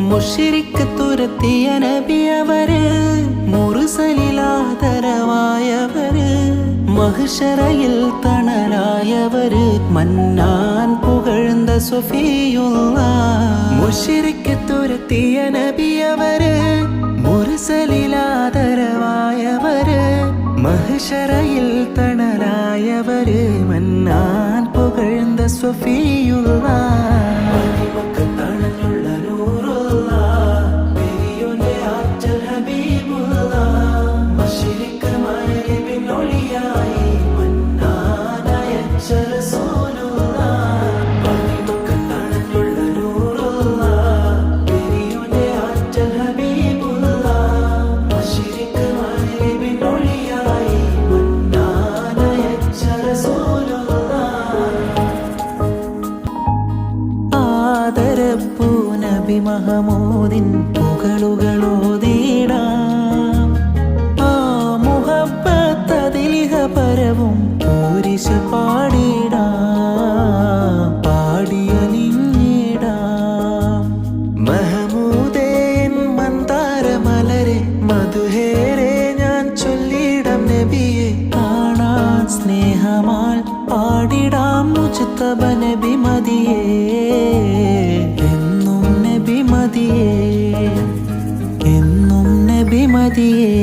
മുശ്രിക്ക് തുരത്തിയ നബിയവര്, മുർസലിലാദരവായവര്, മഹ്ശറയിൽ തണലായവര്, മന്നാൻ പുകഴ്ന്ന സ്വഫിയുള്ളാഹ്. മുശ്രിക്ക് തുരത്തിയ നബിയവര്, മുർസലിലാദരവായവര്, മഹ്ശറയിൽ തണലായവര്, മന്നാൻ പുകഴ്ന്ന സ്വഫിയുള്ളാഹ്. ആദരപ്പൂ നബി മഹമൂദിൻ പുകളുകളോതിടാം. ആ മുഹബ്ബത്തതിലിഹ പരവും പൂരിശ പാടിടാം, പാടിയലിഞ്ഞിടാം. മഹമൂദേൻ മന്ദാരമലരെ മധുഹേരെ ഞാൻ ചൊല്ലിടാം നബിയെ. കാണാൻ സ്നേഹമാൽ പാടിടാം മുജ്തബ നബി മദിയേ, എന്നും നബി മദിയേ, എന്നും നബി മദിയേ.